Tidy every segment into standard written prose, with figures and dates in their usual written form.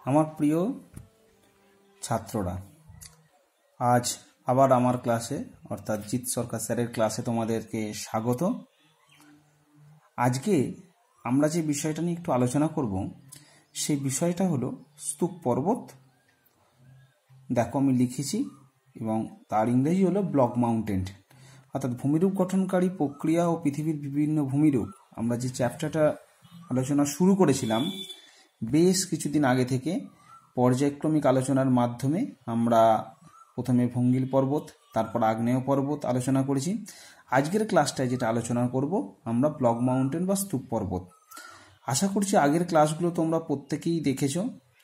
আমার প্রিয় ছাত্ররা, আজ আবার আমার ক্লাসে অর্থাৎ জিৎ সরকার স্যারের ক্লাসে তোমাদেরকে স্বাগত। আজকে আমরা যে বিষয়টা নিয়ে একটু আলোচনা করব সেই বিষয়টা হলো স্তূপ পর্বত। দেখো আমি লিখেছি এবং তার ইংরেজি হলো ব্লক মাউন্টেন, অর্থাৎ ভূমিরূপ গঠনকারী প্রক্রিয়া ও পৃথিবীর বিভিন্ন ভূমিরূপ। আমরা যে চ্যাপ্টারটা আলোচনা শুরু করেছিলাম বেশ কিছুদিন আগে থেকে পর্যায়ক্রমিক আলোচনার মাধ্যমে আমরা প্রথমে ভঙ্গিল পর্বত, তারপর আগ্নেয় পর্বত আলোচনা করেছি। আজকের ক্লাসটায় যেটা আলোচনা করব আমরা ব্লক মাউন্টেন বা স্তূপ পর্বত। আশা করছি আগের ক্লাসগুলো তোমরা প্রত্যেকেই দেখেছো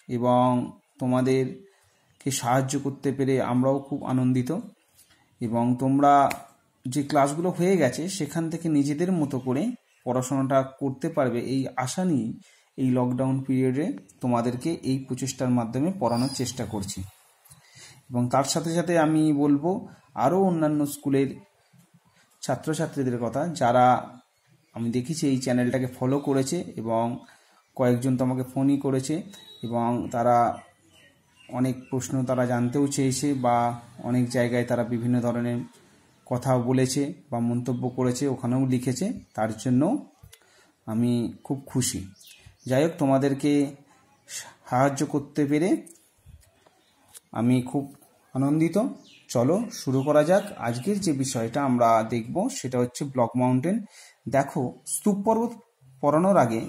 এবং তোমাদেরকে সাহায্য করতে পেরে আমরাও খুব আনন্দিত। এবং তোমরা যে ক্লাসগুলো হয়ে গেছে সেখান থেকে নিজেদের মতো করে পড়াশোনাটা করতে পারবে এই আশা নিয়ে এই লকডাউন পিরিয়ডে তোমাদেরকে এই প্রচেষ্টার মাধ্যমে পড়ানোর চেষ্টা করছি। এবং তার সাথে সাথে আমি বলবো আরও অন্যান্য স্কুলের ছাত্রছাত্রীদের কথা, যারা আমি দেখেছি এই চ্যানেলটাকে ফলো করেছে এবং কয়েকজন তোমাকে ফোনই করেছে এবং তারা অনেক প্রশ্ন তারা জানতেও চেয়েছে বা অনেক জায়গায় তারা বিভিন্ন ধরনের কথা বলেছে বা মন্তব্য করেছে, ওখানেও লিখেছে। তার জন্য আমি খুব খুশি। যাই হোক, তোমাদেরকে সাহায্য করতে পেরে আমি খুব আনন্দিত। চলো শুরু করা যাক। আজকের যে বিষয়টা আমরা দেখব সেটা হচ্ছে ব্লক মাউন্টেন। দেখো, স্তূপ পর্বত পড়ানোর আগে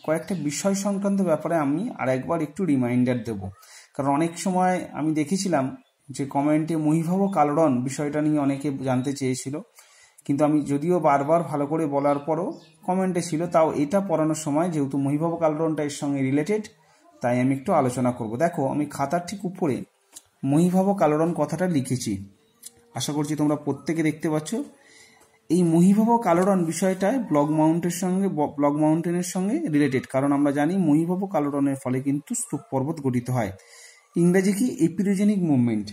কয়েকটা বিষয় সংক্রান্ত ব্যাপারে আমি আরেকবার একটু রিমাইন্ডার দেব। কারণ অনেক সময় আমি দেখেছিলাম যে কমেন্টে মহীভব কালরণ বিষয়টা নিয়ে অনেকে জানতে চেয়েছিল, কিন্তু আমি যদিও বারবার ভালো করে বলার পরও কমেন্টে ছিল, তাও এটা পড়ানোর সময় যেহেতু মহীভব কালরণটা এর সঙ্গে রিলেটেড, তাই আমি একটু আলোচনা করব। দেখো, আমি খাতার ঠিক উপরে মহীভব কালরণ কথাটা লিখেছি, আশা করছি তোমরা প্রত্যেকে দেখতে পাচ্ছ। এই মহীভব কালরণ বিষয়টায় ব্লক মাউন্টেনের সঙ্গে রিলেটেড, কারণ আমরা জানি মহীভব কালরণের ফলে কিন্তু স্তূপ পর্বত গঠিত হয়। ইংরেজি কি? এপিরোজেনিক মুভমেন্ট।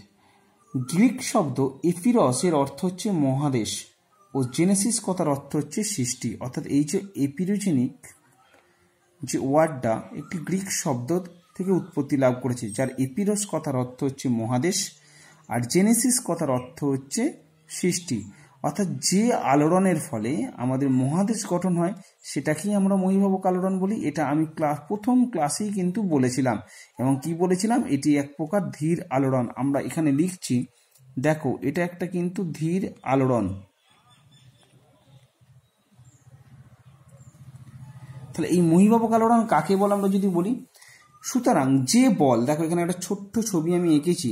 গ্রিক শব্দ এপিরস এর অর্থ হচ্ছে মহাদেশ ও জেনেসিস কথার অর্থ হচ্ছে সৃষ্টি। অর্থাৎ এই যে এপিরোজেনিক যে ওয়ার্ডটা একটি গ্রিক শব্দ থেকে উৎপত্তি লাভ করেছে, যার এপিরস কথার অর্থ হচ্ছে মহাদেশ আর জেনেসিস কথার অর্থ হচ্ছে সৃষ্টি। অর্থাৎ যে আলোড়নের ফলে আমাদের মহাদেশ গঠন হয় সেটাকেই আমরা মহীভব কালরণ বলি। এটা আমি প্রথম ক্লাসেই কিন্তু বলেছিলাম। এবং কি বলেছিলাম? এটি এক প্রকার ধীর আলোড়ন। আমরা এখানে লিখছি, দেখো এটা একটা কিন্তু ধীর আলোড়ন। তাহলে এই মহীভব কালরণ কাকে বল আমরা যদি বলি, সুতরাং যে বল, দেখো এখানে একটা ছোট্ট ছবি আমি এঁকেছি,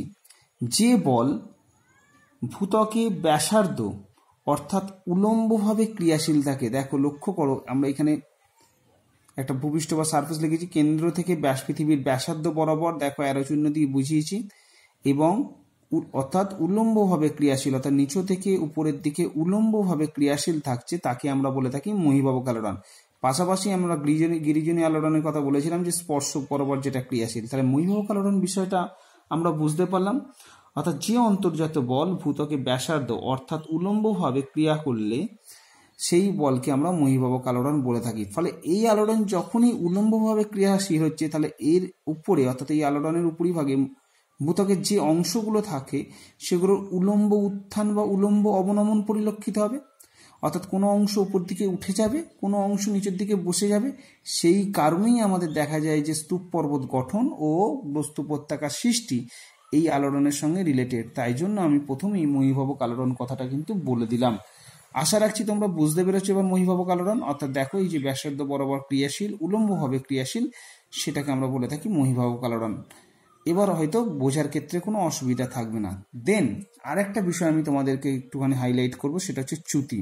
যে বল ভূত্বকে ব্যাসার্ধ অর্থাৎ উলম্বভাবে ক্রিয়াশীল থাকে। দেখো লক্ষ্য করো, আমরা এখানে একটা ভূপৃষ্ঠ বা সারফেস লিখেছি, কেন্দ্র থেকে পৃথিবীর ব্যাসার্ধ বরাবর দেখো অ্যারো চিহ্ন দিয়ে বুঝিয়েছি, এবং অর্থাৎ উলম্বভাবে ক্রিয়াশীল, অর্থাৎ নিচু থেকে উপরের দিকে উলম্বভাবে ক্রিয়াশীল থাকছে, তাকে আমরা বলে থাকি মহীভব কালরণ। পাশাপাশি আমরা গিরিজনী আলোড়নের কথা বলেছিলাম যে স্পর্শ বরাবর যেটা ক্রিয়াশীল। তাহলে মহীভব কালরণ বিষয়টা আমরা বুঝতে পারলাম। অর্থাৎ যে অন্তর্জাত বল ভূত্বকে ব্যাসার্ধ অর্থাৎ উলম্বভাবে ক্রিয়া করলে সেই বলকে আমরা মহীভব কালরণ বলে থাকি। ফলে এই আলোড়ন যখনই উলম্বভাবে ক্রিয়াশীল হচ্ছে, তাহলে এর উপরে অর্থাৎ এই আলোড়নের উপরিভাগে ভূত্বকের যে অংশগুলো থাকে সেগুলোর উলম্ব উত্থান বা উলম্ব অবনমন পরিলক্ষিত হবে। অর্থাৎ কোনো অংশ উপর দিকে উঠে যাবে, কোনো অংশ নিচের দিকে বসে যাবে। সেই কারণেই আমাদের দেখা যায় যে স্তূপ পর্বত গঠন ও বস্তু উপত্যকার সৃষ্টি এই আলোড়নের সঙ্গে রিলেটেড। তাই জন্য আমি প্রথমেই মহীভব কালরণ কথাটা কিন্তু বলে দিলাম। আশা রাখছি তোমরা বুঝতে পেরেছো এবার মহীভব কালরণ। অর্থাৎ দেখো, এই যে ব্যাসার্ধ বরাবর ক্রিয়াশীল, উলম্বভাবে ক্রিয়াশীল, সেটাকে আমরা বলে থাকি মহীভব কালরণ। এবার হয়তো বোঝার ক্ষেত্রে কোনো অসুবিধা থাকবে না। দেন আরেকটা বিষয় আমি তোমাদেরকে একটুখানি হাইলাইট করব, সেটা হচ্ছে চ্যুতি।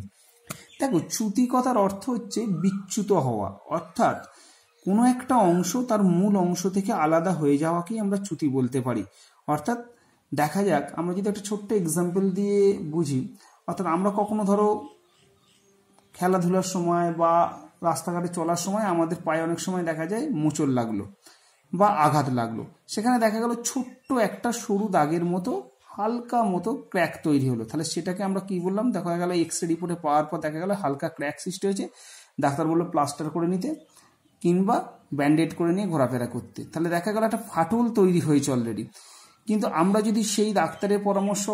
দেখো, চ্যুতি কথার অর্থ হচ্ছে বিচ্যুত হওয়া, অর্থাৎ কোনো একটা অংশ তার মূল অংশ থেকে আলাদা হয়ে যাওয়াকেই আমরা চ্যুতি বলতে পারি। অর্থাৎ দেখা যাক, আমরা যদি একটা ছোট্ট এক্সাম্পল দিয়ে বুঝি, অর্থাৎ আমরা কখনো ধরো খেলাধুলার সময় বা রাস্তাঘাটে চলার সময় আমাদের পায়ে অনেক সময় দেখা যায় মোচড় লাগলো বা আঘাত লাগলো, সেখানে দেখা গেল ছোট্ট একটা সরু দাগের মতো হালকা মতো ক্র্যাক তৈরি হলো। তাহলে সেটাকে আমরা কি বললাম? দেখা গেল এক্স রে রিপোর্টে পাওয়ার পর দেখা গেল হালকা ক্র্যাক সৃষ্টি হয়েছে, ডাক্তার বললো প্লাস্টার করে নিতে। কিংবা ব্যান্ডেড করে নিয়ে ঘোরাফেরা করতে। তাহলে দেখা গেল একটা ফাটল তৈরি হয়েছে অলরেডি। কিন্তু আমরা যদি সেই ডাক্তারের পরামর্শ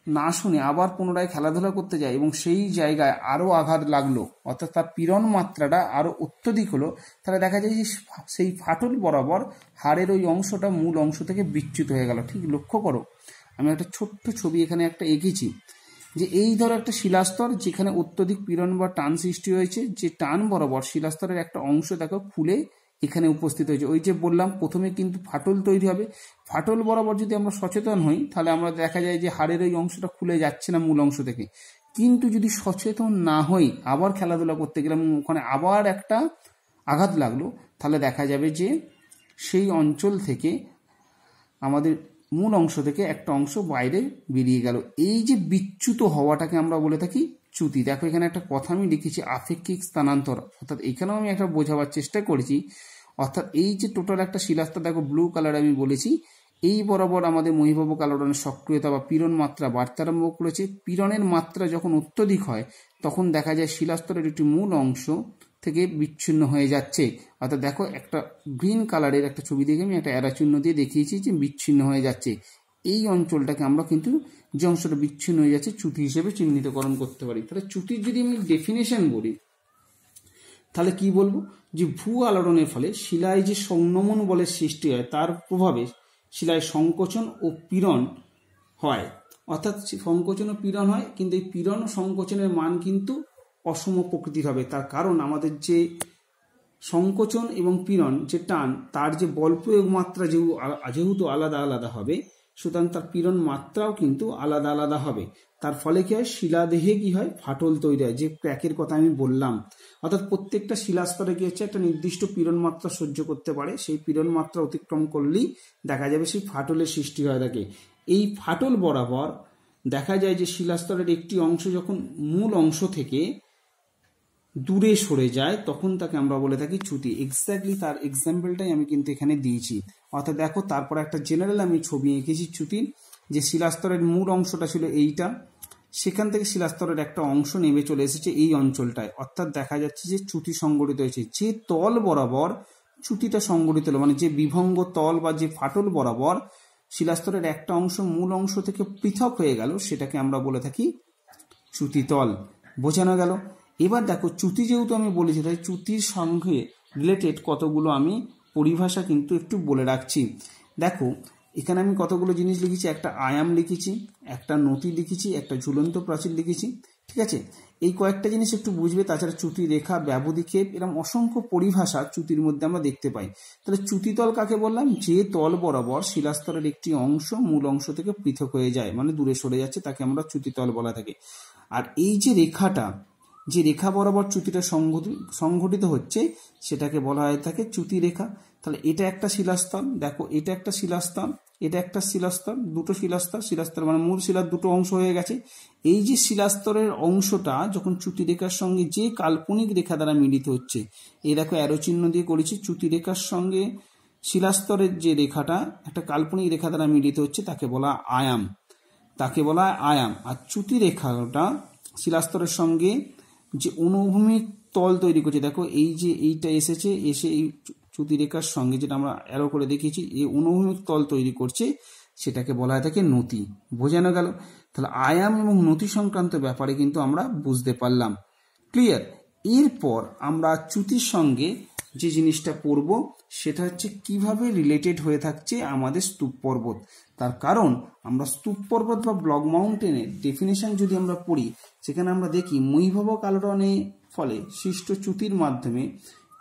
না শুনে আবার পুনরায় খেলাধুলা করতে যাই এবং সেই জায়গায় আরও আঘাত লাগলো, অর্থাৎ তার পীড়ন মাত্রাটা আরও অত্যধিক হলো, তাহলে দেখা যায় যে সেই ফাটল বরাবর হাড়ের ওই অংশটা মূল অংশ থেকে বিচ্যুত হয়ে গেল। ঠিক লক্ষ্য করো, আমি একটা ছোট্ট ছবি এখানে একটা এঁকেছি যে এই ধরো একটা শিলাস্তর যেখানে অত্যধিক পীড়ন বা টান সৃষ্টি হয়েছে, যে টান বরাবর শিলাস্তরের একটা অংশ দেখো খুলে এখানে উপস্থিত হয়েছে। ওই যে বললাম প্রথমে কিন্তু ফাটল তৈরি হবে, ফাটল বরাবর যদি আমরা সচেতন হই তাহলে আমরা দেখা যায় যে হাড়ের ওই অংশটা খুলে যাচ্ছে না মূল অংশ থেকে। কিন্তু যদি সচেতন না হই আবার খেলাধুলা করতে গেলাম ওখানে আবার একটা আঘাত লাগলো, তাহলে দেখা যাবে যে সেই অঞ্চল থেকে আমাদের মূল অংশ থেকে একটা অংশ বাইরে বেরিয়ে গেল। এই যে বিচ্যুত হওয়াটাকে আমরা বলে থাকি চ্যুতি। দেখো এখানে একটা কথা আমি লিখেছি আপেক্ষিক স্থানান্তর, অর্থাৎ এখানেও আমি একটা বোঝাবার চেষ্টা করেছি। অর্থাৎ এই যে টোটাল একটা শিলাস্তর দেখো ব্লু কালার আমি বলেছি, এই বরাবর আমাদের মহিভাবক আলোড়নের সক্রিয়তা বা পীড়ন মাত্রা বাড়তে আরম্ভ করেছে। পীড়নের মাত্রা যখন অত্যধিক হয় তখন দেখা যায় শিলাস্তরের একটি মূল অংশ থেকে বিচ্ছিন্ন হয়ে যাচ্ছে। অর্থাৎ দেখো একটা গ্রিন কালারের একটা ছবি দেখে আমি একটা এরা চিহ্ন দিয়ে দেখিয়েছি যে বিচ্ছিন্ন হয়ে যাচ্ছে। এই অঞ্চলটাকে আমরা কিন্তু যে অংশটা বিচ্ছিন্ন হয়ে যাচ্ছে চ্যুতি হিসেবে চিহ্নিতকরণ করতে পারি। তাহলে চ্যুতির যদি আমি ডেফিনেশন বলি তাহলে কি বলবো, যে ভূ আলোড়নের ফলে শিলায় যে সংনমন বলের সৃষ্টি হয় তার প্রভাবে শিলায় সংকোচন ও পীড়ন হয়। অর্থাৎ সংকোচন ও পীড়ন হয়, কিন্তু এই পীড়ন ও সংকোচনের মান কিন্তু অসম প্রকৃতির হবে। তার কারণ আমাদের যে সংকোচন এবং পীড়ন যে টান তার যে বল প্রয়োগ মাত্রা যেহেতু আলাদা আলাদা হবে, সুতরাং তার পীড়ন মাত্রাও কিন্তু আলাদা আলাদা হবে। তার ফলে কি হয়, শিলাদেহে কি হয়, ফাটল তৈরি হয়, যে ক্র্যাকের কথা আমি বললাম। অর্থাৎ প্রত্যেকটা শিলাস্তরে কি হচ্ছে, একটা নির্দিষ্ট পীড়ন মাত্রা সহ্য করতে পারে, সেই পীড়ন মাত্রা অতিক্রম করলেই দেখা যাবে সেই ফাটলের সৃষ্টি হয়ে থাকে। এই ফাটল বরাবর দেখা যায় যে শিলাস্তরের একটি অংশ যখন মূল অংশ থেকে দূরে সরে যায় তখন তাকে আমরা বলে থাকি চ্যুতি। এক্স্যাক্টলি তার এক্সাম্পলটাই আমি কিন্তু এখানে দিয়েছি। অর্থাৎ দেখো তারপর একটা জেনারেল আমি ছবি এঁকেছি চ্যুতির, যে শিলাস্তরের মূল অংশটা ছিল এইটা, সেখান থেকে শিলাস্তরের একটা অংশ নেমে চলে এসেছে এই অঞ্চলটায়। অর্থাৎ দেখা যাচ্ছে যে চ্যুতি সংগঠিত হয়েছে, যে তল বরাবর চ্যুতিটা সংগঠিত হলো, মানে যে বিভঙ্গ তল বা যে ফাটল বরাবর শিলাস্তরের একটা অংশ মূল অংশ থেকে পৃথক হয়ে গেল, সেটাকে আমরা বলে থাকি চ্যুতিতল। বোঝানো গেল? এবার দেখো চ্যুতি যেহেতু আমি বলেছি, তাই চ্যুতির সঙ্গে রিলেটেড কতগুলো আমি পরিভাষা কিন্তু একটু বলে রাখছি। দেখো এখানে আমি কতগুলো জিনিস লিখেছি, একটা আয়াম লিখেছি, একটা নতি লিখেছি, একটা ঝুলন্ত প্রাচীর লিখেছি। ঠিক আছে, এই কয়েকটা জিনিস একটু বুঝবে। তাছাড়া চ্যুতি রেখা, ব্যবধিক্ষেপ, এরকম অসংখ্য পরিভাষা চ্যুতির মধ্যে আমরা দেখতে পাই। তাহলে চ্যুতিতল কাকে বললাম, যে তল বরাবর শিলাস্তরের একটি অংশ মূল অংশ থেকে পৃথক হয়ে যায়, মানে দূরে সরে যাচ্ছে, তাকে আমরা চ্যুতিতল বলা থাকে। আর এই যে রেখাটা, যে রেখা বরাবর চ্যুতিটা সংঘটিত হচ্ছে সেটাকে বলা হয়ে থাকে চ্যুতি রেখা। তাহলে এটা একটা শিলাস্তর, দেখো এটা একটা শিলাস্তর, এটা একটা শিলাস্তর, দুটো শিলাস্তর মানে মূল শিলার দুটো অংশ হয়ে গেছে। এই যে শিলাস্তরের অংশটা যখন চ্যুতি রেখার সঙ্গে যে কাল্পনিক রেখা দ্বারা মিলিত হচ্ছে, এই দেখো অ্যারো চিহ্ন দিয়ে করেছি, চ্যুতি রেখার সঙ্গে শিলাস্তরের যে রেখাটা একটা কাল্পনিক রেখা দ্বারা মিলিত হচ্ছে তাকে বলা আয়াম, তাকে বলা আয়াম। আর চ্যুতি রেখাটা শিলাস্তরের সঙ্গে যে অনুভূমিক তল তৈরি করছে, দেখো এই যে এইটা এসে এই চ্যুতি রেখার সঙ্গে যেটা আমরা অ্যারো করে দেখিয়েছি, এই অনুভূমিক তল তৈরি করছে, সেটাকে বলা হয় থাকে নতি। বোঝানো গেল? তাহলে আয়াম এবং নতি সংক্রান্ত ব্যাপারে কিন্তু আমরা বুঝতে পারলাম। ক্লিয়ার? এরপর আমরা চ্যুতির সঙ্গে যে জিনিসটা পড়ব সেটা হচ্ছে কিভাবে রিলেটেড হয়ে থাকছে আমাদের স্তূপ পর্বত। তার কারণ আমরা স্তূপ পর্বত বা ব্লক মাউন্টেনের ডেফিনেশন যদি আমরা পড়ি, সেখানে আমরা দেখি মহিভাবক আলোড়নের ফলে সৃষ্ট চ্যুতির মাধ্যমে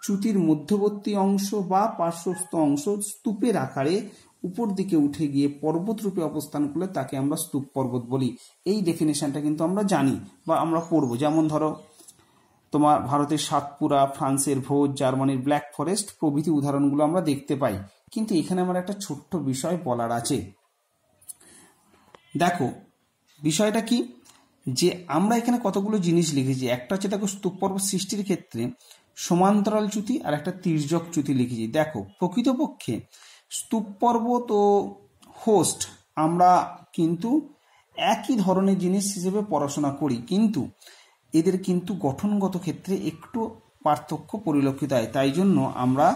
চ্যুতির মধ্যবর্তী অংশ বা পার্শ্বস্থ অংশ স্তূপের আকারে উপর দিকে উঠে গিয়ে পর্বত রূপে অবস্থান করলে তাকে আমরা স্তূপ পর্বত বলি। এই ডেফিনেশনটা কিন্তু আমরা জানি বা আমরা পড়বো। যেমন ধরো তোমার ভারতের সাতপুরা, ফ্রান্সের ভোজ, জার্মানির ব্ল্যাক ফরেস্ট প্রভৃতি উদাহরণগুলো আমরা দেখতে পাই। কিন্তু এখানে আমার একটা ছোট্ট বিষয় বলার আছে। দেখো বিষয়টা কি, যে আমরা এখানে কতগুলো জিনিস লিখেছি। একটা হচ্ছে দেখো স্তূপ পর্বত সৃষ্টির ক্ষেত্রে সমান্তরাল চ্যুতি আর একটা তির্যক চ্যুতি লিখেছি। দেখো প্রকৃতপক্ষে স্তূপ পর্বত ও হোস্ট আমরা কিন্তু একই ধরনের জিনিস হিসেবে পড়াশোনা করি, কিন্তু এদের কিন্তু গঠনগত ক্ষেত্রে একটু পার্থক্য পরিলক্ষিত হয়। তাই জন্য আমরা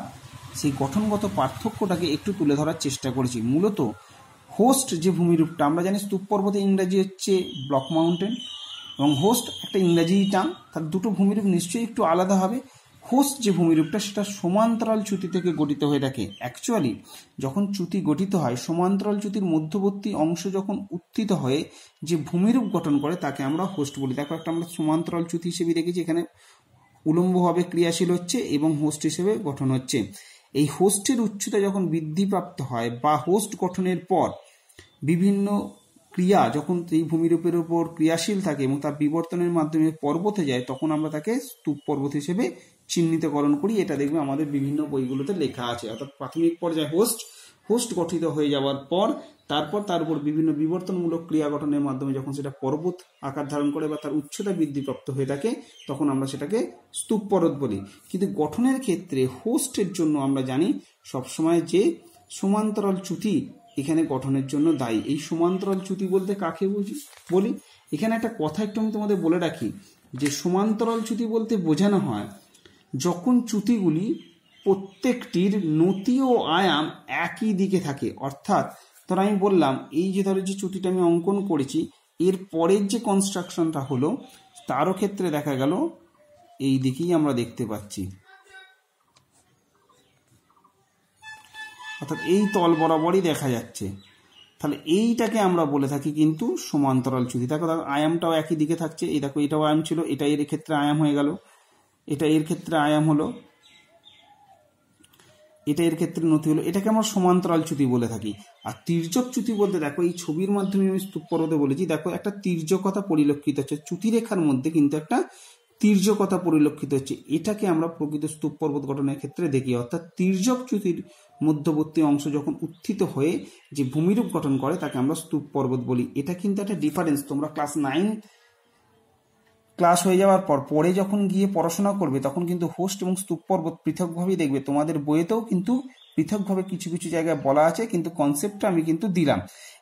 সেই গঠনগত পার্থক্যটাকে একটু তুলে ধরার চেষ্টা করেছি। মূলত হোস্ট যে ভূমিরূপটা, আমরা জানি স্তূপ পর্বতে ইংরাজি হচ্ছে ব্লক মাউন্টেন, এবং হোস্ট একটা ইংরাজি টার্ম, তার দুটো ভূমিরূপ নিশ্চয়ই একটু আলাদা হবে। হোস্ট যে ভূমিরূপটা সেটা সমান্তরাল চ্যুতি থেকে গঠিত হয়ে থাকে। অ্যাকচুয়ালি যখন চ্যুতি গঠিত হয়, সমান্তরাল চ্যুতির মধ্যবর্তী অংশ যখন উত্থিত হয়ে যে ভূমিরূপ গঠন করে তাকে আমরা হোস্ট বলি। দেখো একটা আমরা সমান্তরাল চ্যুতি হিসেবে দেখেছি, এখানে উলম্বভাবে ক্রিয়াশীল হচ্ছে এবং হোস্ট হিসেবে গঠন হচ্ছে। এই হোস্টের উচ্চতা যখন বৃদ্ধিপ্রাপ্ত হয় বা হোস্ট গঠনের পর বিভিন্ন ক্রিয়া যখন এই ভূমিরূপের উপর ক্রিয়াশীল থাকে এবং তার বিবর্তনের মাধ্যমে পর্বতে যায়, তখন আমরা তাকে স্তূপ পর্বত হিসেবে চিহ্নিতকরণ করি। এটা দেখবে আমাদের বিভিন্ন বইগুলোতে লেখা আছে। অর্থাৎ প্রাথমিক পর্যায়ে হোস্ট গঠিত হয়ে যাওয়ার পর তারপর তার উপর বিভিন্ন বিবর্তনমূলক ক্রিয়া গঠনের মাধ্যমে যখন সেটা পর্বত আকার ধারণ করে বা তার উচ্চতা বৃদ্ধিপ্রাপ্ত হয়ে থাকে, তখন আমরা সেটাকে স্তূপ পর্বত বলি। কিন্তু গঠনের ক্ষেত্রে হোস্টের জন্য আমরা জানি সবসময় যে সমান্তরাল চ্যুতি এখানে গঠনের জন্য দায়ী। এই সমান্তরাল চ্যুতি বলতে কাকে বলি? এখানে একটা কথা একটু আমি তোমাদের বলে রাখি, যে সমান্তরাল চ্যুতি বলতে বোঝানো হয় যখন চ্যুতিগুলি প্রত্যেকটির নতি ও আয়াম একই দিকে থাকে। অর্থাৎ ধর আমি বললাম এই যে ধরো যে চ্যুতিটা আমি অঙ্কন করেছি, এর পরের যে কনস্ট্রাকশনটা হলো তারও ক্ষেত্রে দেখা গেল এই দিকেই আমরা দেখতে পাচ্ছি, অর্থাৎ এই তল বরাবরই দেখা যাচ্ছে। তাহলে এইটাকে আমরা বলে থাকি কিন্তু সমান্তরাল চ্যুতি। দেখো আয়ামটাও একই দিকে থাকছে, এই দেখো এটাও আয়াম ছিল, এটা এর ক্ষেত্রে আয়াম হয়ে গেল, এটা এর ক্ষেত্রে আয়াম হলো, এটা এর ক্ষেত্রে নতি হলো, এটাকে আমরা সমান্তরাল চ্যুতি বলে থাকি। আর তির্যক চ্যুতি বলতে দেখো এই ছবির মাধ্যমে আমি স্তূপ পর্বতে বলেছি, দেখো একটা তির্যকতা পরিলক্ষিত হচ্ছে, চ্যুতি রেখার মধ্যে কিন্তু একটা তির্যকতা পরিলক্ষিত হচ্ছে। এটাকে আমরা প্রকৃত স্তূপ পর্বত গঠনের ক্ষেত্রে দেখি। অর্থাৎ তির্যক চ্যুতির মধ্যবর্তী অংশ যখন উত্থিত হয়ে যে ভূমিরূপ গঠন করে তাকে আমরা স্তূপ পর্বত বলি। এটা কিন্তু একটা ডিফারেন্স। তোমরা ক্লাস 9 ক্লাস হয়ে যাওয়ার পর পরে যখন গিয়ে পড়াশোনা করবে তখন কিন্তু হোস্ট এবং স্তূপ পর্বত পৃথকভাবেই দেখবে। তোমাদের বইয়েতেও কিন্তু পৃথকভাবে কিছু কিছু জায়গায় বলা আছে, কিন্তু কনসেপ্টটা আমি কিন্তু দিলাম।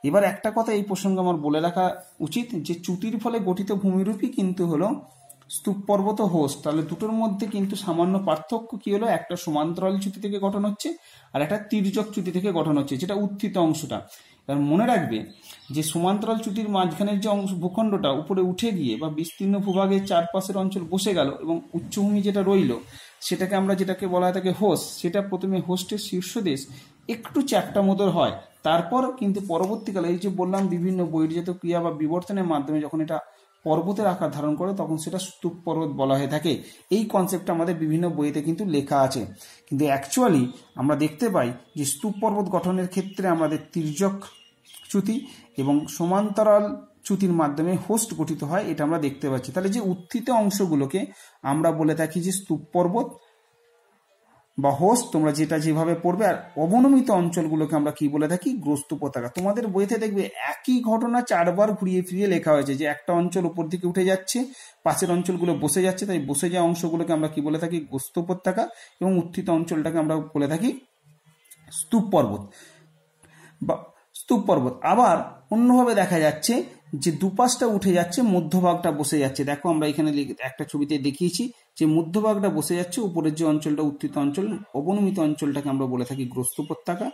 এবার একটা কথা এই প্রসঙ্গে আমার বলে রাখা উচিত, যে চ্যুতির ফলে গঠিত ভূমিরূপই কিন্তু হলো স্তূপ পর্বত ও হোস্ট। তাহলে দুটোর মধ্যে কিন্তু সামান্য পার্থক্য কি হলো, একটা সমান্তরাল চ্যুতি থেকে গঠন হচ্ছে আর একটা তির্যক চ্যুতি থেকে গঠন হচ্ছে, যেটা উত্থিত অংশটা। এবার মনে রাখবে যে সমান্তরাল চ্যুতির মাঝখানের যে অংশ ভূখণ্ডটা উপরে উঠে গিয়ে বা বিস্তীর্ণ ভূভাগের চারপাশের অঞ্চল বসে গেল এবং উচ্চভূমি যেটা রইল সেটাকে আমরা যেটাকে বলা হয় তাকে হোস্ট। সেটা প্রথমে হোস্টের শীর্ষদেশ একটু চ্যাপ্টা মতোর হয়, তারপর কিন্তু পরবর্তীকালে এই যে বললাম বিভিন্ন বহির্জাত ক্রিয়া বা বিবর্তনের মাধ্যমে যখন এটা পর্বতের আকার ধারণ করে তখন সেটা স্তূপ পর্বত বলা হয়ে থাকে। এই কনসেপ্টটা আমাদের বিভিন্ন বইতে কিন্তু লেখা আছে। কিন্তু অ্যাকচুয়ালি আমরা দেখতে পাই যে স্তূপ পর্বত গঠনের ক্ষেত্রে আমাদের তির্যক চ্যুতি এবং সমান্তরাল চ্যুতির মাধ্যমে হোস্ট গঠিত হয়, এটা আমরা দেখতে পাচ্ছি। তাহলে যে উত্থিত অংশগুলোকে আমরা বলে থাকি যে স্তূপ পর্বত বা হোস্ট, তোমরা যেটা যেভাবে পড়বে। আর অবনমিত অঞ্চলগুলোকে আমরা কি বলে থাকি, গ্রস্ত পতাকা। তোমাদের বইতে দেখবে একই ঘটনা 4 বার ঘুরিয়ে ফিরিয়ে লেখা হয়েছে, যে একটা অঞ্চল উপর দিকে উঠে যাচ্ছে, পাশের অঞ্চলগুলো বসে যাচ্ছে, তাই বসে যাওয়া অংশগুলোকে আমরা কি বলে থাকি, গ্রস্ত পতাকা, এবং উত্থিত অঞ্চলটাকে আমরা বলে থাকি স্তূপ পর্বত বা স্তূপ পর্বত। আবার অন্যভাবে দেখা যাচ্ছে যে দুপাশটা উঠে যাচ্ছে, মধ্যভাগটা বসে যাচ্ছে। দেখো আমরা এখানে একটা ছবিতে দেখিয়েছি যে মধ্যভাগটা বসে যাচ্ছে, উপরের যে অঞ্চলটা উত্থিত অঞ্চল, অবনমিত অঞ্চলটাকে আমরা বলে থাকি গ্রস্ত পতাকা,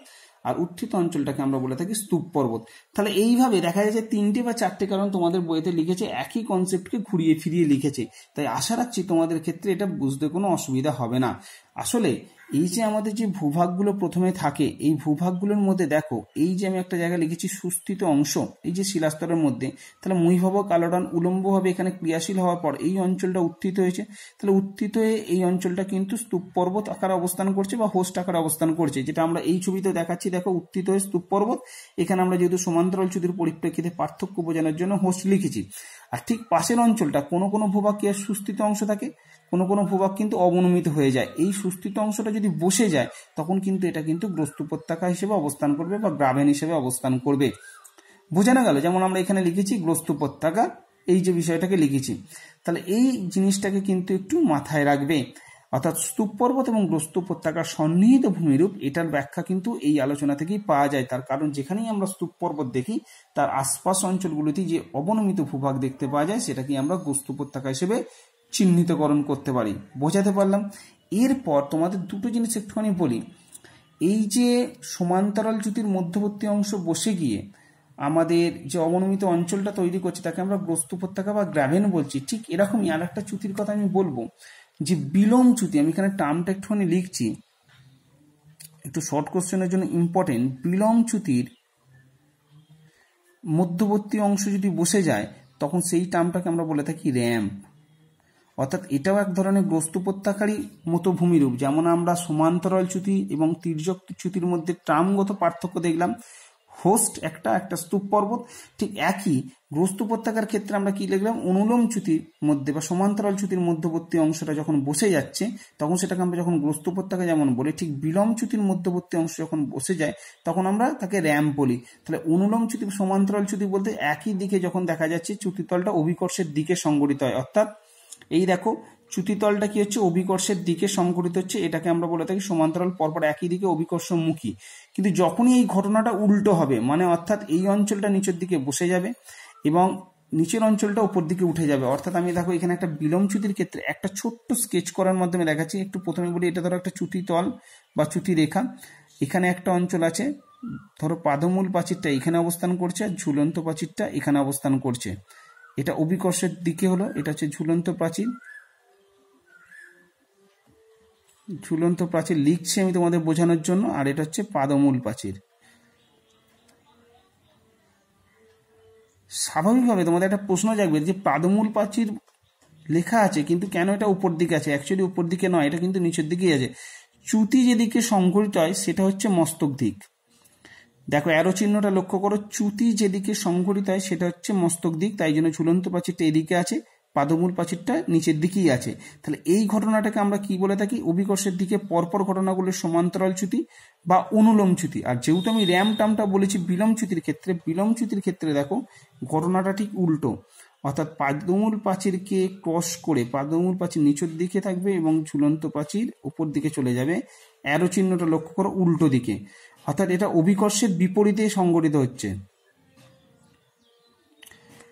আর উত্থিত অঞ্চলটাকে আমরা বলে থাকি স্তূপ পর্বত। তাহলে এইভাবে দেখা যাচ্ছে 3টে বা 4টে কারণ তোমাদের বইতে লিখেছে, একই কনসেপ্টকে ঘুরিয়ে ফিরিয়ে লিখেছে। তাই আশা রাখছি তোমাদের ক্ষেত্রে এটা বুঝতে কোনো অসুবিধা হবে না। আসলে এই যে আমাদের যে ভূভাগগুলো প্রথমে থাকে, এই ভূভাগগুলোর মধ্যে দেখো এই যে আমি একটা জায়গায় লিখেছি সুস্থিত অংশ, এই যে শিলাস্তরের মধ্যে, তাহলে মূলভাব কালটান উলম্বভাবে এখানে ক্রিয়াশীল হওয়ার পর এই অঞ্চলটা উত্থিত হয়েছে। তাহলে উত্থিত হয়ে এই অঞ্চলটা কিন্তু স্তূপ পর্বত আকারে অবস্থান করছে বা হোস্ট আকারে অবস্থান করছে, যেটা আমরা এই ছবিতে দেখাচ্ছি। দেখো উত্থিত হয়ে স্তূপ পর্বত, এখানে আমরা যেহেতু সমান্তরাল চ্যুতির পরিপ্রেক্ষিতে পার্থক্য বোঝানোর জন্য হোস্ট লিখেছি। আর ঠিক পাশের অঞ্চলটা কোনো কোনো ভূভাগ কি সুস্থিত অংশ থাকে, কোনো কোনো ভূভাগ কিন্তু অবনমিত হয়ে যায়। এই সুস্থিত অংশটা যদি বসে যায় তখন কিন্তু এটা কিন্তু গ্রস্ত উপত্যকা হিসেবে অবস্থান করবে বা গ্রাবেন হিসেবে অবস্থান করবে। বোঝানো গেল? যেমন আমরা এখানে লিখেছি গ্রস্ত উপত্যকা, এই যে বিষয়টাকে লিখেছি। তাহলে এই জিনিসটাকে কিন্তু একটু মাথায় রাখবে। অর্থাৎ স্তূপ পর্বত এবং গ্রস্ত উপত্যকার সন্নিহিত ভূমিরূপ, এটার ব্যাখ্যা কিন্তু এই আলোচনা থেকেই পাওয়া যায়। তার কারণ যেখানেই আমরা স্তূপ পর্বত দেখি তার আশপাশ অঞ্চলগুলিতে যে অবনমিত ভূভাগ দেখতে পাওয়া যায় সেটাকে আমরা গ্রস্ত উপত্যকা হিসেবে চিহ্নিতকরণ করতে পারি। বোঝাতে পারলাম? এরপর তোমাদের দুটো জিনিস একটুখানি বলি। এই যে সমান্তরাল চ্যুতির মধ্যবর্তী অংশ বসে গিয়ে আমাদের যে অবনমিত অঞ্চলটা তৈরি করছে তাকে আমরা গ্রস্ত উপত্যকা বা গ্রাভেন বলছি। ঠিক এরকমই আর একটা চ্যুতির কথা আমি বলবো, যে বিলোম চ্যুতি। আমি এখানে টার্মটা একটুখানি লিখছি, একটু শর্ট কোশ্চেনের জন্য ইম্পর্টেন্ট। বিলোম চ্যুতির মধ্যবর্তী অংশ যদি বসে যায় তখন সেই টার্মটাকে আমরা বলে থাকি র্যাম্প। অর্থাৎ এটাও এক ধরনের গ্রস্ত উপত্যকারই মতো ভূমিরূপ। যেমন আমরা সমান্তরাল চ্যুতি এবং তির্যক চ্যুতির মধ্যে টার্মগত পার্থক্য দেখলাম, হোস্ট একটা স্তূপ পর্বত, ঠিক একই গ্রস্ত উপত্যকার ক্ষেত্রে আমরা কি লিখলাম, অনুলোম চ্যুতির মধ্যে বা সমান্তরাল চ্যুতির মধ্যবর্তী অংশটা যখন বসে যাচ্ছে তখন সেটাকে আমরা যখন গ্রস্ত উপত্যকা যেমন বলি, ঠিক বিলোম চ্যুতির মধ্যবর্তী অংশ যখন বসে যায় তখন আমরা তাকে র্যাম্প বলি। তাহলে অনুলোম চ্যুতি সমান্তরাল চ্যুতি বলতে একই দিকে যখন দেখা যাচ্ছে চ্যুতিতলটা অভিকর্ষের দিকে সংঘটিত হয়। অর্থাৎ এই দেখো চ্যুতিতলটা কি হচ্ছে, অভিকর্ষের দিকে সংঘটিত হচ্ছে, এটাকে আমরা বলে থাকি সমান্তরাল পরপর একই দিকে অভিকর্ষমুখী। কিন্তু যখনই এই ঘটনাটা উল্টো হবে, মানে অর্থাৎ এই অঞ্চলটা নিচের দিকে বসে যাবে এবং নিচের অঞ্চলটা উপর দিকে উঠে যাবে। অর্থাৎ আমি দেখো এখানে একটা বিলোম চ্যুতির ক্ষেত্রে একটা ছোট্ট স্কেচ করার মাধ্যমে দেখাচ্ছি। একটু প্রথমে বলি, এটা ধরো একটা চ্যুতিতল বা চ্যুতি রেখা, এখানে একটা অঞ্চল আছে, ধরো পাদমূল প্রাচীরটা এখানে অবস্থান করছে আর ঝুলন্ত প্রাচীরটা এখানে অবস্থান করছে। এটা অভিকর্ষের দিকে হলো, এটা হচ্ছে ঝুলন্ত প্রাচীর। ঝুলন্ত প্রাচীর লিখছি আমি তোমাদের বোঝানোর জন্য, আর এটা হচ্ছে পাদমূল প্রাচীর। স্বাভাবিকভাবে তোমাদের একটা প্রশ্ন জাগবে যে পাদমূল প্রাচীর লেখা আছে কিন্তু কেন এটা উপর দিকে আছে? অ্যাকচুয়ালি উপর দিকে নয়, এটা কিন্তু নিচের দিকেই আছে। চ্যুতি যেদিকে সংঘটিত হয় সেটা হচ্ছে মস্তক দিক। দেখো অ্যারো চিহ্নটা লক্ষ্য করো, চ্যুতি যেদিকে সংঘটিত হয় সেটা হচ্ছে মস্তক দিক, তাই জন্য ঝুলন্ত প্রাচীরটা এদিকে আছে, পাদমূল প্রাচীরটা নিচের দিকেই আছে। তাহলে এই ঘটনাটাকে আমরা কি বলে থাকি, অভিকর্ষের দিকে পরপর ঘটনাগুলোর সমান্তরাল চ্যুতি বা অনুলোম চ্যুতি। আর যেহেতু আমি র্যাম্প টার্মটা বলেছি বিলোম চ্যুতির ক্ষেত্রে, বিলোম চ্যুতির ক্ষেত্রে দেখো ঘটনাটা ঠিক উল্টো। অর্থাৎ পাদমূল প্রাচীরকে ক্রস করে পাদমূল প্রাচীর নিচের দিকে থাকবে এবং ঝুলন্ত প্রাচীর উপর দিকে চলে যাবে। অ্যারো চিহ্নটা লক্ষ্য করো উল্টো দিকে, অর্থাৎ এটা অভিকর্ষের বিপরীতে সংঘটিত হচ্ছে।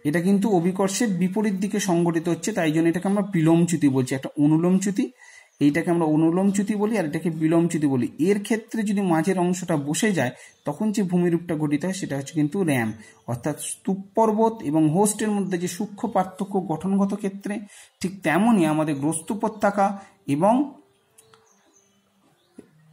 এটা কিন্তু অভিকর্ষের বিপরীত দিকে সংঘটিত হচ্ছে, তাই জন্য এটাকে আমরা বিলোম চ্যুতি বলছি। একটা অনুলোম চ্যুতি, এইটাকে আমরা অনুলোম চ্যুতি বলি, আর এটাকে বিলোম চ্যুতি বলি। এর ক্ষেত্রে যদি মাঝের অংশটা বসে যায় তখন যে ভূমিরূপটা গঠিত হয় সেটা হচ্ছে কিন্তু র্যাম্প। অর্থাৎ স্তূপ পর্বত এবং হোস্টের মধ্যে যে সূক্ষ্ম পার্থক্য গঠনগত ক্ষেত্রে, ঠিক তেমনই আমাদের গ্রস্ত উপত্যকা এবং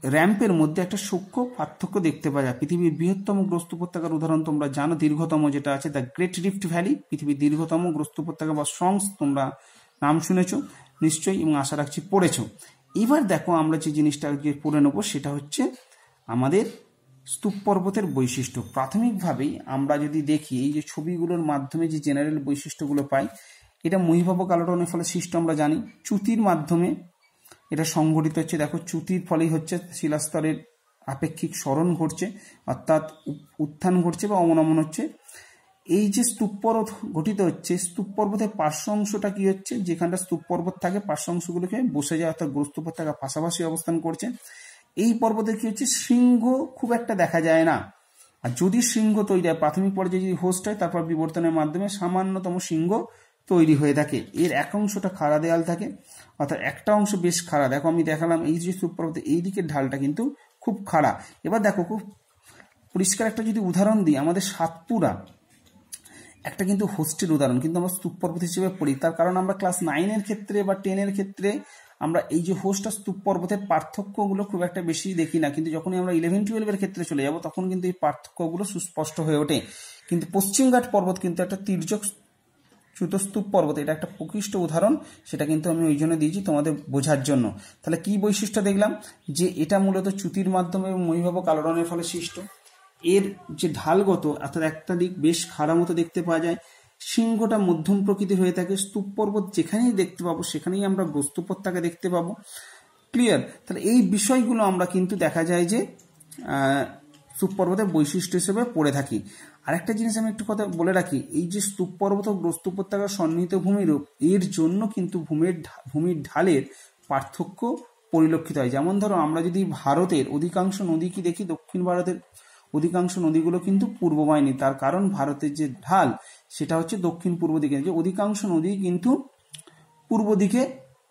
র্যাম্পের মধ্যে একটা সূক্ষ্ম পার্থক্য দেখতে পাওয়া যায়। পৃথিবীর বৃহত্তম গ্রস্ত উপত্যকার উদাহরণ তোমরা জানো, দীর্ঘতম যেটা আছে দ্য গ্রেট রিফট ভ্যালি, পৃথিবীর দীর্ঘতম গ্রস্ত উপত্যকা বা স্ট্রংস, তোমরা নাম শুনেছো নিশ্চয়ই এবং আশা রাখছি পড়েছো। এবার দেখো আমরা যে জিনিসটা আজকে পড়ে নেবো সেটা হচ্ছে আমাদের স্তূপ পর্বতের বৈশিষ্ট্য। প্রাথমিকভাবেই আমরা যদি দেখি এই যে ছবিগুলোর মাধ্যমে যে জেনারেল বৈশিষ্ট্যগুলো পাই, এটা মহীভবক আলোড়নের ফলে সৃষ্ট আমরা জানি, চ্যুতির মাধ্যমে এটা সংঘটিত হচ্ছে। দেখো চ্যুতির ফলেই হচ্ছে শিলাস্তরের আপেক্ষিক স্মরণ ঘটছে, অর্থাৎ উত্থান ঘটছে বা অবনমন হচ্ছে। এই যে স্তূপ পর্বত গঠিত হচ্ছে, স্তূপ পর্বতের পার্শ্ব অংশটা কি হচ্ছে, যেখানটা স্তূপ পর্বত থাকে পার্শ্ব অংশগুলোকে বসে যায়, অর্থাৎ গ্রস্ত উপত্যকা পাশাপাশি অবস্থান করছে। এই পর্বতের কি হচ্ছে, শৃঙ্গ খুব একটা দেখা যায় না। আর যদি শৃঙ্গ তৈরি হয় প্রাথমিক পর্যায়ে যদি হোস্ট হয়, তারপর বিবর্তনের মাধ্যমে সামান্যতম শৃঙ্গ তৈরি হয়ে থাকে। এর এক অংশটা খাড়া দেয়াল থাকে, অর্থাৎ একটা অংশ বেশ খাড়া। দেখো আমি দেখালাম এই যে স্তূপ পর্বতের এই দিকের ঢালটা কিন্তু খুব খাড়া। এবার দেখো খুব পরিষ্কার একটা যদি উদাহরণ দিই, আমাদের সাতপুরা একটা কিন্তু হোস্টের উদাহরণ, কিন্তু আমরা স্তূপ পর্বত হিসেবে পড়ি। তার কারণ আমরা ক্লাস 9-এর ক্ষেত্রে বা 10-এর ক্ষেত্রে আমরা এই যে হোস্ট আর স্তূপ পর্বতের পার্থক্যগুলো খুব একটা বেশি দেখি না, কিন্তু যখনই আমরা 11-12-এর ক্ষেত্রে চলে যাব তখন কিন্তু এই পার্থক্যগুলো সুস্পষ্ট হয়ে ওঠে। কিন্তু পশ্চিমঘাট পর্বত কিন্তু একটা তির্যক চ্যুতস্তূপ পর্বত, এটা একটা প্রকৃষ্ট উদাহরণ, সেটা কিন্তু আমি ওই জন্য দিয়েছি তোমাদের বোঝার জন্য। তাহলে কি বৈশিষ্ট্য দেখলাম, যে এটা মূলত চ্যুতির মাধ্যমে মহীভবক আলোড়নের ফলে সৃষ্ট। এর যে ঢালগত, অর্থাৎ একটা দিক বেশ খাড়া মতো দেখতে পাওয়া যায়, শৃঙ্গটা মধ্যম প্রকৃতির হয়ে থাকে। স্তূপ পর্বত যেখানেই দেখতে পাবো সেখানেই আমরা গ্রস্ত উপত্যকা দেখতে পাবো। ক্লিয়ার? তাহলে এই বিষয়গুলো আমরা কিন্তু দেখা যায় যে স্তূপ পর্বতের বৈশিষ্ট্য হিসেবে পড়ে থাকি। আরেকটা জিনিস আমি একটু কথা বলে রাখি, এই যে স্তূপ পর্বত ও গ্রস্ত উপত্যকার সন্নিহিত ভূমিরূপ, এর জন্য কিন্তু ভূমির ঢালের পার্থক্য পরিলক্ষিত হয়। যেমন ধরো আমরা যদি ভারতের অধিকাংশ নদী কি দেখি, দক্ষিণ ভারতের অধিকাংশ নদীগুলো কিন্তু পূর্ববাহিনী, তার কারণ ভারতের যে ঢাল সেটা হচ্ছে দক্ষিণ পূর্ব দিকে, যে অধিকাংশ নদী কিন্তু পূর্ব দিকে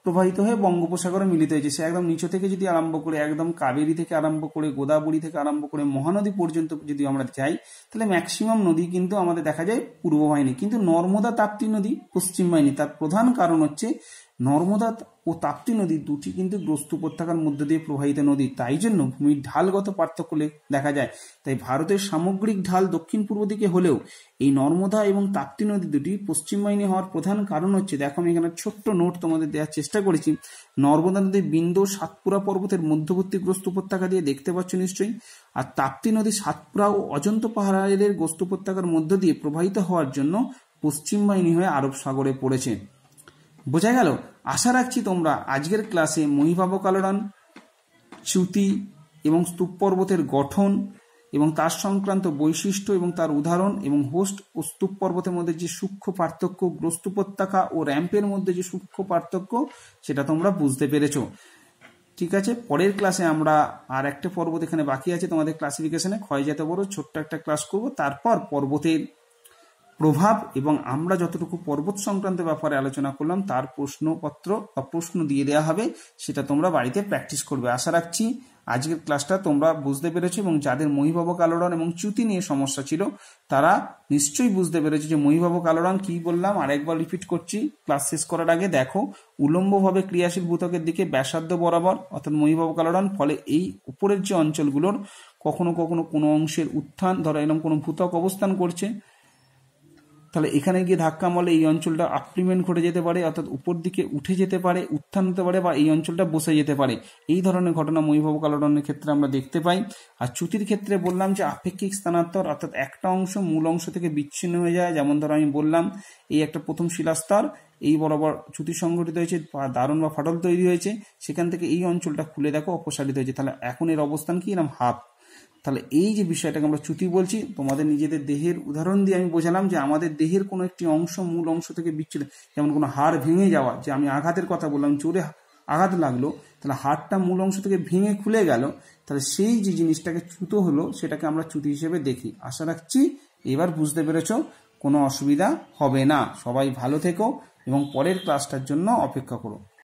প্রবাহিত হয়ে বঙ্গোপসাগরে মিলিত হয়েছে। সে একদম নিচু থেকে যদি আরম্ভ করে, একদম কাবেরী থেকে আরম্ভ করে, গোদাবরী থেকে আরম্ভ করে মহানদী পর্যন্ত যদি আমরা যাই, তাহলে ম্যাক্সিমাম নদী কিন্তু আমাদের দেখা যায় পূর্ব বাহিনী, কিন্তু নর্মদা তাপ্তি নদী পশ্চিম বাহিনী। তার প্রধান কারণ হচ্ছে নর্মদা ও তাপ্তি নদী দুটি কিন্তু গ্রস্ত উপত্যকার মধ্য দিয়ে প্রবাহিত নদী, তাই জন্য ভূমির ঢালগত পার্থক্য দেখা যায়। তাই ভারতের সামগ্রিক ঢাল দক্ষিণ পূর্ব দিকে হলেও এই নর্মদা এবং তাপ্তি নদী দুটি পশ্চিম বাহিনী হওয়ার প্রধান কারণ হচ্ছে, দেখো আমি এখানে ছোট্ট নোট তোমাদের দেওয়ার চেষ্টা করেছি। নর্মদা নদী বিন্ধ্য সাতপুরা পর্বতের মধ্যবর্তী গ্রস্ত উপত্যকা দিয়ে দেখতে পাচ্ছ নিশ্চয়ই, আর তাপ্তি নদী সাতপুরা ও অজন্তা পাহাড়ের গ্রস্ত উপত্যকার মধ্য দিয়ে প্রবাহিত হওয়ার জন্য পশ্চিম বাহিনী হয়ে আরব সাগরে পড়েছে। বোঝা গেল? আশা রাখছি তোমরা আজকের ক্লাসে মহীবাবু কালরান, চ্যুতি এবং স্তূপ পর্বতের গঠন এবং তার সংক্রান্ত বৈশিষ্ট্য এবং তার উদাহরণ এবং হোস্ট ও স্তূপ পর্বতের মধ্যে যে সূক্ষ্ম পার্থক্য, গ্রস্ত উপত্যকা ও র্যাম্পের মধ্যে যে সূক্ষ্ম পার্থক্য, সেটা তোমরা বুঝতে পেরেছো। ঠিক আছে, পরের ক্লাসে আমরা আর একটা পর্বত এখানে বাকি আছে তোমাদের ক্লাসিফিকেশনে, ক্ষয়জাত বড় ছোট্ট একটা ক্লাস করব। তারপর পর্বতের প্রভাব এবং আমরা যতটুকু পর্বত সংক্রান্ত ব্যাপারে আলোচনা করলাম তার প্রশ্নপত্র বা প্রশ্ন দিয়ে দেওয়া হবে, সেটা তোমরা বাড়িতে প্র্যাকটিস করবে। আশা রাখছি আজকের ক্লাসটা তোমরা বুঝতে পেরেছো এবং যাদের মহীবাবু কালরান এবং চ্যুতি নিয়ে সমস্যা ছিল তারা নিশ্চয়ই বুঝতে পেরেছো যে মহীবাবু কালরান কি বললাম। আরেকবার রিপিট করছি ক্লাস শেষ করার আগে। দেখো, উলম্বভাবে ক্রিয়াশীল ভূত্বকের দিকে ব্যাসার্ধ বরাবর অর্থাৎ মহীবাবু কালরান, ফলে এই উপরের যে অঞ্চলগুলোর কখনো কখনো কোনো অংশের উত্থান, ধরো এরকম কোনো ভূত্বক অবস্থান করছে, তাহলে এখানে গিয়ে ধাক্কা মারলে এই অঞ্চলটা আপলিমেন্ট ঘটে যেতে পারে, অর্থাৎ উপর দিকে উঠে যেতে পারে, উত্থান হতে পারে, বা এই অঞ্চলটা বসে যেতে পারে। এই ধরনের ঘটনা মহীবাবু কালরানের ক্ষেত্রে আমরা দেখতে পাই। আর চ্যুতির ক্ষেত্রে বললাম যে আপেক্ষিক স্থানান্তর, অর্থাৎ একটা অংশ মূল অংশ থেকে বিচ্ছিন্ন হয়ে যায়। যেমন ধরো আমি বললাম এই একটা প্রথম শিলাস্তর, এই বরাবর চ্যুতি সংঘটিত হয়েছে, দারুণ বা ফাটল তৈরি হয়েছে, সেখান থেকে এই অঞ্চলটা খুলে দেখো অপসারিত হয়েছে। তাহলে এখন এর অবস্থান কি? এরকম হাফ। তাহলে এই যে বিষয়টাকে আমরা চ্যুতি বলছি, তোমাদের নিজেদের দেহের উদাহরণ দিয়ে আমি বোঝালাম যে আমাদের দেহের কোনো একটি অংশ মূল অংশ থেকে বিচ্ছিন্ন, যেমন কোনো হাড় ভেঙে যাওয়া, যে আমি আঘাতের কথা বললাম, জোরে আঘাত লাগলো, তাহলে হাড়টা মূল অংশ থেকে ভেঙে খুলে গেল, তাহলে সেই যে জিনিসটাকে চ্যুত হলো সেটাকে আমরা চ্যুতি হিসেবে দেখি। আশা রাখছি এবার বুঝতে পেরেছো, কোনো অসুবিধা হবে না। সবাই ভালো থেকো এবং পরের ক্লাসটার জন্য অপেক্ষা করো।